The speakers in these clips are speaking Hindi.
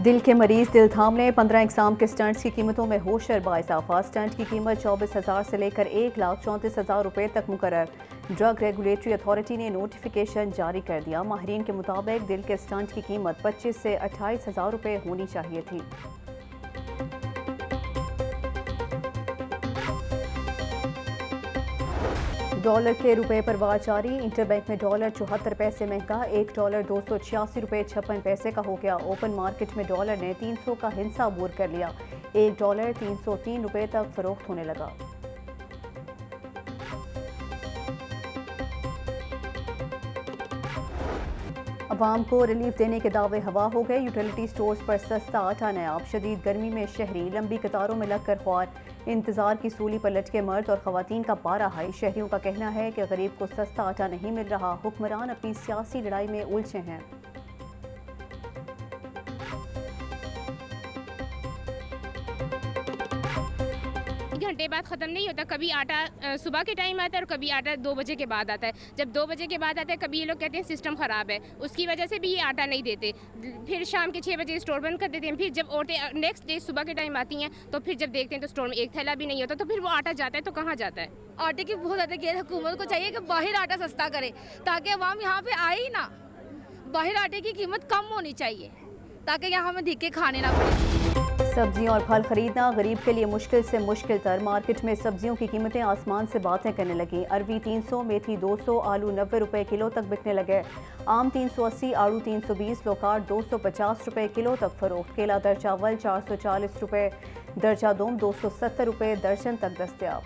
दिल के मरीज दिल थामने 15 एग्जाम के स्टंट्स की कीमतों में होशर बाइजाफा। स्टंट की कीमत 24,000 से लेकर 1,34,000 रुपये तक मुकर्रर। ड्रग रेगुलेटरी अथॉरिटी ने नोटिफिकेशन जारी कर दिया। माहिरीन के मुताबिक दिल के स्टंट की कीमत 25 से 28,000 रुपये होनी चाहिए थी। डॉलर के रुपए पर वार जारी। इंटरबैंक में डॉलर 74 पैसे महंगा, $1 286 रुपये 56 पैसे का हो गया। ओपन मार्केट में डॉलर ने 300 का हिस्सा अबूर कर लिया। $1 303 रुपये तक फरोख्त होने लगा। अवाम को रिलीफ देने के दावे हवा हो गए। यूटिलिटी स्टोर्स पर सस्ता आटा नायाब। शदीद गर्मी में शहरी लंबी कतारों में लगकर ख्वार। इंतजार की सूली पर लटके मर्द और खवातीन का पारा हाई। शहरियों का कहना है कि गरीब को सस्ता आटा नहीं मिल रहा। हुक्मरान अपनी सियासी लड़ाई में उलझे हैं। घंटे बाद ख़त्म नहीं होता। कभी आटा सुबह के टाइम आता है और कभी आटा 2 बजे के बाद आता है। जब 2 बजे के बाद आता है, कभी ये लोग कहते हैं सिस्टम ख़राब है, उसकी वजह से भी ये आटा नहीं देते। फिर शाम के 6 बजे स्टोर बंद कर देते हैं। फिर जब औरतें नेक्स्ट डे सुबह के टाइम आती हैं तो फिर जब देखते हैं तो स्टोर में एक थैला भी नहीं होता। तो फिर वो आटा जाता है तो कहाँ जाता है? आटे की बहुत ज़्यादा केयर हुकूमत को चाहिए कि बाहर आटा सस्ता करे ताकि अवाम यहाँ पे आए ही ना। बाहर आटे की कीमत कम होनी चाहिए ताकि यहाँ हमें धीके खाने ना पड़े। सब्जियां और फल खरीदना गरीब के लिए मुश्किल से मुश्किल तर। मार्केट में सब्जियों की कीमतें आसमान से बातें करने लगी। अरवी 300, मेथी 200, आलू 90 रुपये किलो तक बिकने लगे। आम 380, आड़ू 320, लोकाट 250 रुपये किलो तक फरोख्त। केला दर्जा अव्वल 440 रुपये, दर्जा दोम 270 रुपये दर्जन तक दस्तयाब।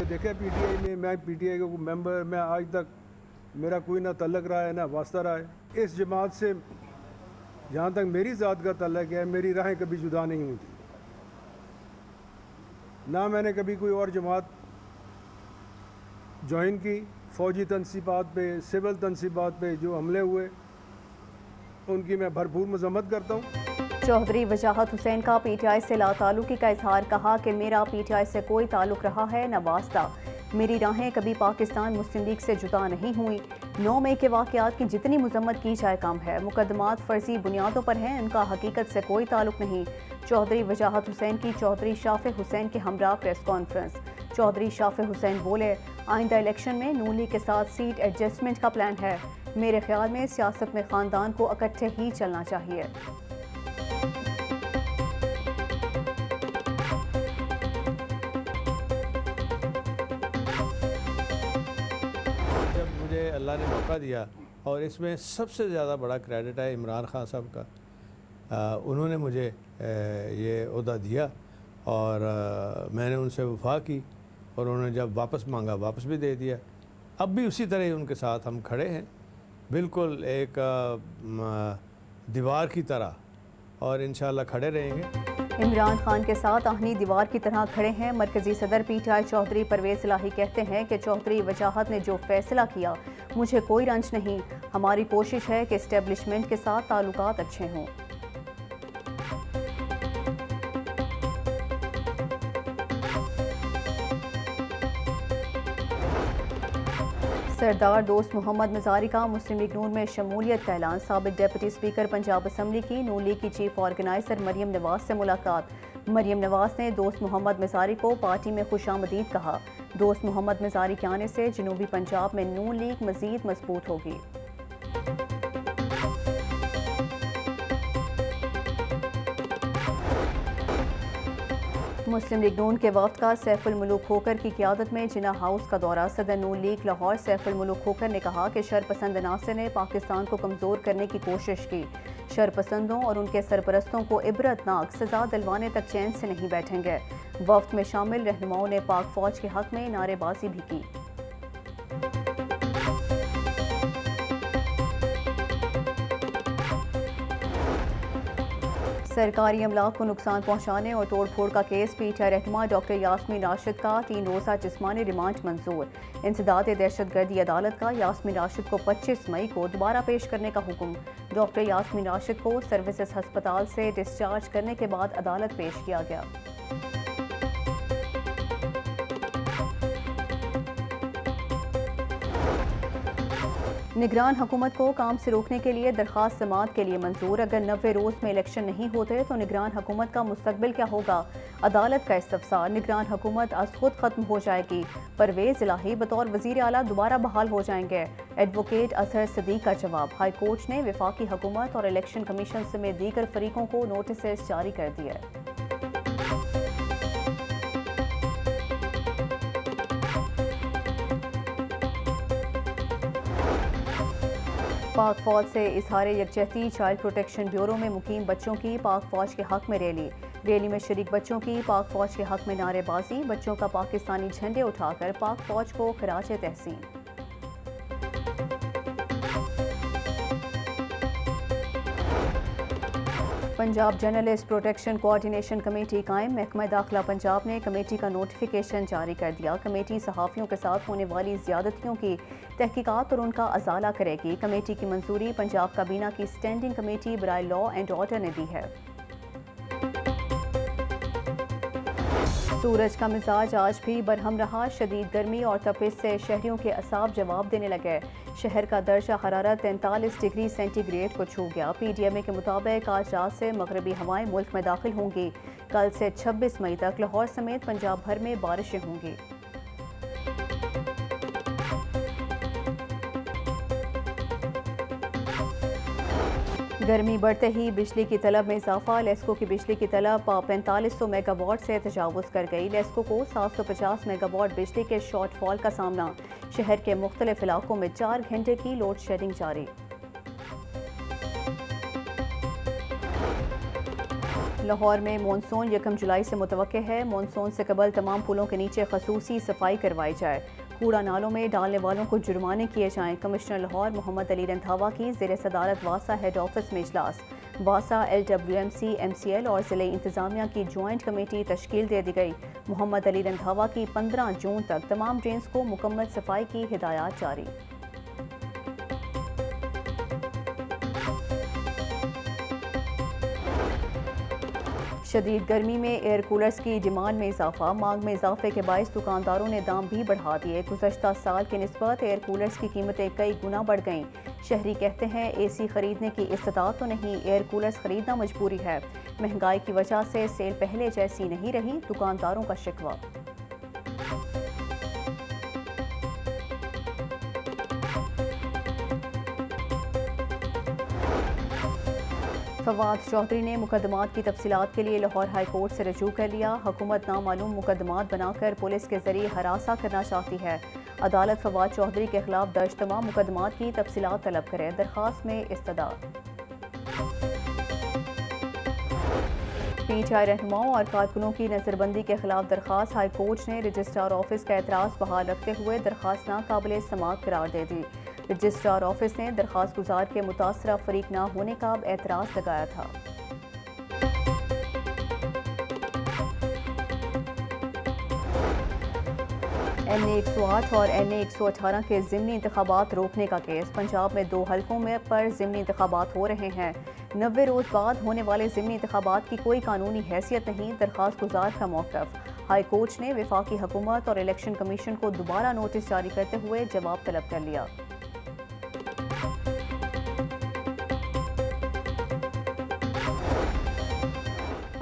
देखे पीटीआई में, मैं पीटीआई का मेंबर, मैं आज तक मेरा कोई ना तल्लक रहा है ना वास्ता रहा है। इस जमात से जहाँ तक मेरी ज़ात का तल्लक है, मेरी राहें कभी जुदा नहीं हुई। ना मैंने कभी कोई और जमात ज्वाइन की। फ़ौजी तनसीबात पे, सिविल तनसीबात पे जो हमले हुए उनकी मैं भरपूर मजम्मत करता हूँ। चौधरी वजाहत हुसैन का पीटीआई से लाताल्लुकी का इजहार। कहा कि मेरा पीटीआई से कोई ताल्लुक रहा है न वास्ता। मेरी राहें कभी पाकिस्तान मुस्लिम लीग से जुदा नहीं हुई। 9 मई के वाक़यात की जितनी मजम्मत की जाए कम है। मुकदमात फर्जी बुनियादों पर हैं, उनका हकीकत से कोई ताल्लुक नहीं। चौधरी वजाहत हुसैन की चौधरी शाफे हुसैन के हमरा प्रेस कॉन्फ्रेंस। चौधरी शाफे हुसैन बोले, आइंदा इलेक्शन में नून लीग के साथ सीट एडजस्टमेंट का प्लान है। मेरे ख्याल में सियासत में ख़ानदान को इकट्ठे ही चलना चाहिए। अल्लाह ने मौका दिया और इसमें सबसे ज़्यादा बड़ा क्रेडिट है इमरान खान साहब का। उन्होंने मुझे ये ओहदा दिया और मैंने उनसे वफा की और उन्होंने जब वापस मांगा वापस भी दे दिया। अब भी उसी तरह ही उनके साथ हम खड़े हैं, बिल्कुल एक दीवार की तरह, और इंशाअल्लाह खड़े रहेंगे। इमरान खान के साथ आहनी दीवार की तरह खड़े हैं। मरकजी सदर पीटीआई चौधरी परवेज इलाही कहते हैं कि चौधरी वजाहत ने जो फैसला किया मुझे कोई रंज नहीं। हमारी कोशिश है कि इस्टेब्लिशमेंट के साथ ताल्लुकात अच्छे हों। सरदार दोस्त मोहम्मद मज़ारी का मुस्लिम लीग नून में शमूलियत का ऐलान। साबिक डिप्टी स्पीकर पंजाब असम्बली की नून लीग की चीफ ऑर्गेनाइजर मरियम नवाज से मुलाकात। मरियम नवाज ने दोस्त मोहम्मद मज़ारी को पार्टी में खुशामदीद कहा। दोस्त मोहम्मद मज़ारी के आने से जनूबी पंजाब में नून लीग मज़ीद मजबूत होगी। मुस्लिम लीग नून के वफ्द का सैफुल मुलूक खोकर की क़यादत में जिन्ना हाउस का दौरा। सदर नून लीग लाहौर सैफुल मुलूक खोकर ने कहा कि शरपसंद अनासर ने पाकिस्तान को कमज़ोर करने की कोशिश की। शरपसंदों और उनके सरपरस्तों को इबरतनाक सजा दिलवाने तक चैन से नहीं बैठेंगे। वफ्द में शामिल रहनुमाओं ने पाक फौज के हक में नारेबाजी भी की। सरकारी अमलाक को नुकसान पहुंचाने और तोड़ फोड़ का केस। पीटीआई रहनुमा डॉक्टर यास्मीन राशिद का 3 रोज़ा जिस्मानी रिमांड मंजूर। इंसदाद दहशतगर्दी अदालत का यास्मीन राशिद को 25 मई को दोबारा पेश करने का हुक्म। डॉक्टर यास्मीन राशिद को सर्विसेज हस्पताल से डिस्चार्ज करने के बाद अदालत पेश किया गया। निगरान हुकूमत को काम से रोकने के लिए दरख्वास्त समाअत के लिए मंजूर। अगर 90 रोज़ में इलेक्शन नहीं होते तो निगरान हुकूमत का मुस्तकबिल क्या होगा? अदालत का इस्तफसार। निगरान हुकूमत आज खुद खत्म हो जाएगी। परवेज इलाही बतौर वज़ीर आला दोबारा बहाल हो जाएंगे। एडवोकेट अजहर सदीक का जवाब। हाई कोर्ट ने वफाकी हुकूमत और इलेक्शन कमीशन समेत दीगर फरीकों को नोटिस जारी कर दिए। पाक फौज से इजहार यकजहती। चाइल्ड प्रोटेक्शन ब्यूरो में मुकीम बच्चों की पाक फौज के हक में रैली में शरीक बच्चों की पाक फौज के हक में नारेबाजी। बच्चों का पाकिस्तानी झंडे उठाकर पाक फौज को खराज तहसीन। Punjab journalist protection coordination committee कायम। महकमा दाखिला पंजाब ने कमेटी का नोटिफिकेशन जारी कर दिया। कमेटी सहाफ़ियों के साथ होने वाली ज़्यादतियों की तहकीकात और उनका अजाला करेगी। कमेटी की मंजूरी पंजाब काबीना की स्टैंडिंग कमेटी बराए लॉ एंड ऑर्डर ने दी है। सूरज का मिजाज आज भी बरहम रहा। शदीद गर्मी और तपिश से शहरियों के असाब जवाब देने लगे। शहर का दर्जा हरारत 43 डिग्री सेंटीग्रेड को छू गया। PDMA के मुताबिक आज रात से मगरबी हवाएं मुल्क में दाखिल होंगी। कल से 26 मई तक लाहौर समेत पंजाब भर में बारिशें होंगी। गर्मी बढ़ते ही बिजली की तलब में इजाफा। लेस्को की बिजली की तलब 4500 मेगावाट से तजावुज़ कर गई। लेस्को को 750 मेगावाट बिजली के शॉर्टफॉल का सामना। शहर के मुख्तलिफ इलाकों में 4 घंटे की लोड शेडिंग जारी। लाहौर में मानसून 1 जुलाई से मुतवक्के है। मानसून से कबल तमाम पुलों के नीचे खसूसी सफाई करवाई जाए। कूड़ा नालों में डालने वालों को जुर्माने किए जाएं। कमिश्नर लाहौर मोहम्मद अली रंधावा की ज़ेर सदारत वासा हेड ऑफिस में इजलास। वासा LWMC MCL और ज़िले इंतज़ामिया की जॉइंट कमेटी तश्कील दे दी गई। मोहम्मद अली रंधावा की 15 जून तक तमाम ड्रेन्स को मुकम्मल सफाई की हिदायत जारी। शदीद गर्मी में एयर कूलर्स की डिमांड में इजाफा। मांग में इजाफे के बायस दुकानदारों ने दाम भी बढ़ा दिए। गुज़श्ता साल की निस्बत एयर कूलर्स की कीमतें कई गुना बढ़ गईं। शहरी कहते हैं AC खरीदने की इस्तात तो नहीं, एयर कूलर्स खरीदना मजबूरी है। महंगाई की वजह से सेल पहले जैसी नहीं रही, दुकानदारों का शिकवा। फवाद चौधरी ने मुकदमात की तफसीलात के लिए लाहौर हाई कोर्ट से रजू कर लिया। हुकूमत नामालूम मुकदमात बनाकर पुलिस के जरिए हरासा करना चाहती है। अदालत फवाद चौधरी के खिलाफ दर्ज तमाम मुकदमात की तफसीलात तलब करे। दरख्वास्त में इस्तदा। PTI रहनुमाओं और कारकुनों की नजरबंदी के खिलाफ दरख्वास्त। हाई कोर्ट ने रजिस्ट्रार ऑफिस का एतराज़ बहाल रखते हुए दरख्वास्त नाकाबिले समाअत करार दे दी। रजिस्ट्रार ऑफिस ने दरख्वास्त गुजार के मुतासरा फरीक ना होने का एतराज़ लगाया था। NA 108 और NA 118 के ज़िमनी इंतखाबात रोकने का केस। पंजाब में 2 हलकों में पर ज़िमनी इंतखाबात हो रहे हैं। 90 रोज़ बाद होने वाले ज़िमनी इंतखाबात की कोई कानूनी हैसियत नहीं, दरख्वास्त गुजार का मौक़िफ़। हाई कोर्ट ने वफाकी हुकूमत और इलेक्शन कमीशन को दोबारा नोटिस जारी करते हुए जवाब तलब कर लिया।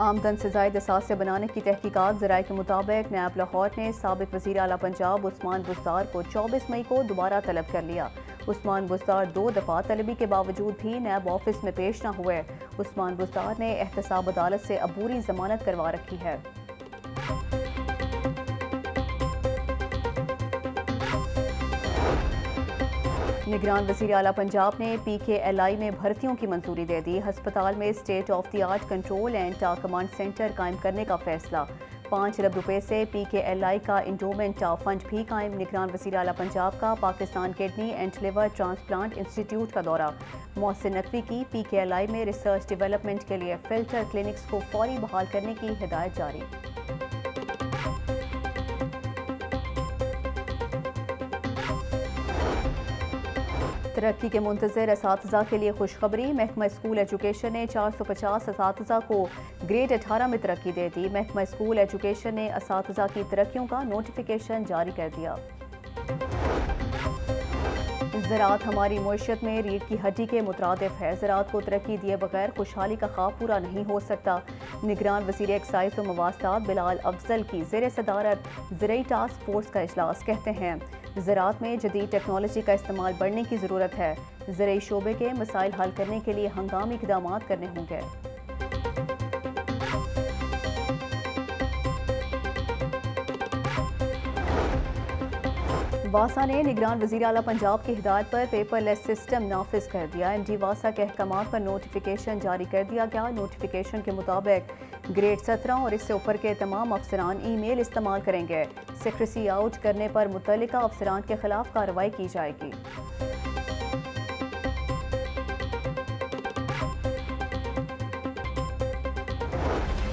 आमदन से ज़ायद असासे बनाने की तहकीकात। ज़राए के मुताबिक नैब लाहौर ने साबिक वज़ीर आला पंजाब उस्मान बुज़दार को 24 मई को दोबारा तलब कर लिया। उस्मान बुज़दार 2 दफ़ा तलबी के बावजूद भी नैब ऑफिस में पेश न हुए। उस्मान बुज़दार ने एहतसाब अदालत से अबूरी ज़मानत करवा रखी है। निगरान वज़ीर आला पंजाब ने PKLI में भर्तियों की मंजूरी दे दी। हस्पताल में state of the art control and command centre कायम करने का फैसला। 5 अरब रुपए से PKLI का इंडोमेंट फंड भी कायम। निगरान वज़ीर आला पंजाब का Pakistan kidney and liver transplant institute का दौरा। मोहसिन नकवी की PKLI में रिसर्च डेवलपमेंट के लिए फिल्टर क्लिनिक्स को फौरी बहाल करने की हिदायत जारी। तरक्की के मुंतज़िर असातिज़ा के लिए खुशखबरी। महकमा स्कूल एजुकेशन ने 450 असातिज़ा को ग्रेड 18 में तरक्की दे दी। महकमा स्कूल एजुकेशन ने असातिज़ा की तरक्कियों का नोटिफिकेशन जारी कर दिया। ज़राअत हमारी मुआशरत में रीढ़ की हड्डी के मुतरादिफ है। ज़राअत को तरक्की दिए बगैर खुशहाली का ख्वाब पूरा नहीं हो सकता। निगरान वज़ीर एक्साइज व मवासलात बिलाल अफजल की ज़ेर सदारत ज़राई टास्क फोर्स का इजलास। कहते हैं ज़राअत में जदीद टेक्नोलॉजी का इस्तेमाल बढ़ने की ज़रूरत है। ज़राई शोबे के मसाइल हल करने के लिए हंगामी इक़दाम करने होंगे। वासा ने निगरान वज़ीर आला पंजाब की हिदायत पर पेपरलेस सिस्टम नाफिज कर दिया। MD वासा के अहकामात पर नोटिफिकेशन जारी कर दिया गया। नोटिफिकेशन के मुताबिक ग्रेड 17 और इससे ऊपर के तमाम अफसरान ईमेल इस्तेमाल करेंगे। सेक्रेसी आउट करने पर मुतल्लिका अफसरान के खिलाफ कार्रवाई की जाएगी।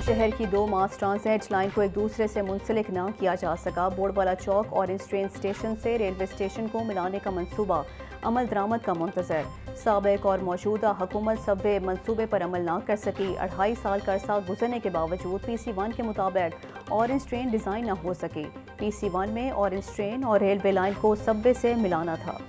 शहर की 2 मास ट्रांजिट लाइन को एक दूसरे से मुंसलिक ना किया जा सका। बोर्डवाला चौक ऑरेंज ट्रेन स्टेशन से रेलवे स्टेशन को मिलाने का मंसूबा अमल दरामद का मुंतजर। साबिक और मौजूदा हुकूमत सबे मंसूबे पर अमल ना कर सकी। 2.5 साल का अरसा गुजरने के बावजूद PC1 के मुताबिक ऑरेंज ट्रेन डिज़ाइन न हो सकी। PC1 में ऑरेंज ट्रेन और रेलवे लाइन को सबवे से मिलाना था।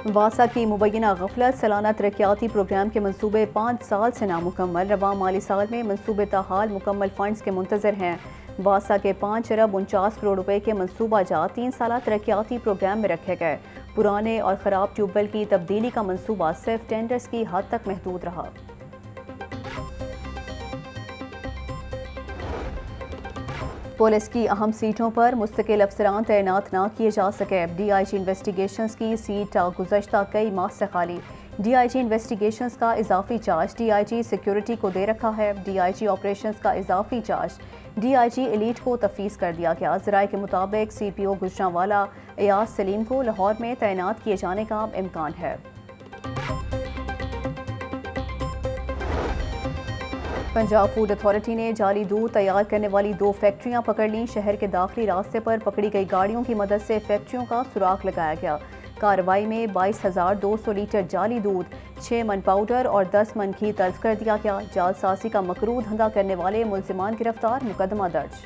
वासा की मुबैना गफलत सालाना तरक्याती प्रोग्राम के मंसूबे 5 साल से नामुकम्मल। रवा माली साल में मंसूबे ताहाल मुकम्मल फंड्स के मुंतजर हैं। वासा के 5 अरब 49 करोड़ रुपए के मंसूबा जात 3 साला तरक्याती प्रोग्राम में रखे गए। पुराने और ख़राब ट्यूबवेल की तब्दीली का मंसूबा सिर्फ टेंडर्स की हद तक महदूद रहा। पुलिस की अहम सीटों पर मुस्तकिल अफसरान तैनात ना किए जा सके। DIG इन्वेस्टिगेशंस की सीट गुज़श्ता कई माह से खाली। DIG इन्वेस्टिगेशंस का इजाफी चार्ज DIG सिक्योरिटी को दे रखा है। DIG ऑपरेशंस का इजाफी चार्ज DIG एलीट को तफवीज़ कर दिया गया। ज़राए के मुताबिक CPO गुजरांवाला एयाज सलीम को लाहौर में तैनात किए जाने का इम्कान है। पंजाब फूड अथॉरिटी ने जाली दूध तैयार करने वाली 2 फैक्ट्रियां पकड़ लीं। शहर के दाखिली रास्ते पर पकड़ी गई गाड़ियों की मदद से फैक्ट्रियों का सुराख लगाया गया। कार्रवाई में 22,200 लीटर जाली दूध, 6 मन पाउडर और 10 मन घी तल्फ कर दिया गया। जालसाजी का मकरू धंधा करने वाले मुल्जिमान गिरफ्तार, मुकदमा दर्ज।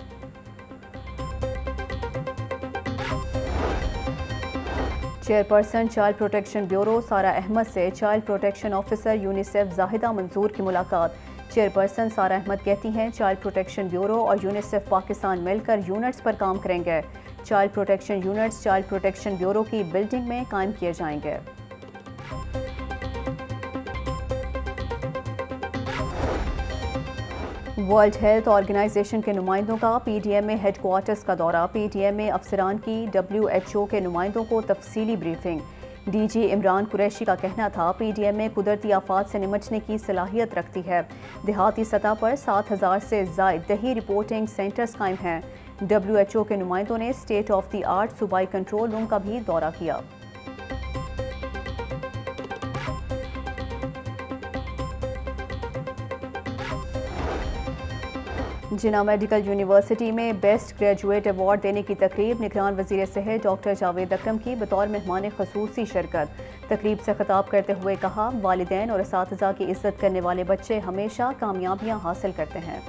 चेयरपर्सन चाइल्ड प्रोटेक्शन ब्यूरो सारा अहमद से child protection officer UNICEF Zahida मंजूर की मुलाकात। चेयरपर्सन सारा अहमद कहती हैं चाइल्ड प्रोटेक्शन ब्यूरो और यूनिसेफ पाकिस्तान मिलकर यूनिट्स पर काम करेंगे। Child protection units child protection bureau की बिल्डिंग में कायम किए जाएंगे। वर्ल्ड हेल्थ ऑर्गेनाइजेशन के नुमाइंदों का PDM में हेडक्वार्टर्स का दौरा। PDM में अफसरान की WHO के नुमाइंदों को तफसीली ब्रीफिंग। DG इमरान कुरैशी का कहना था PDM में कुदरती आफात से निमटने की सलाहियत रखती है। देहाती सतह पर 7,000 से ज़ायद दही रिपोर्टिंग सेंटर्स कायम हैं। WHO के नुमाइंदों ने स्टेट ऑफ द आर्ट सूबाई कंट्रोल रूम का भी दौरा किया। जिना मेडिकल यूनिवर्सिटी में बेस्ट ग्रेजुएट अवार्ड देने की तकरीब। निगरान वज़ीर सेहत डॉक्टर जावेद अकरम की बतौर मेहमान ख़ुसूसी शिरकत। तकरीब से खिताब करते हुए कहा वालिदैन और असातिज़ा की इज़्ज़त करने वाले बच्चे हमेशा कामयाबियाँ हासिल करते हैं।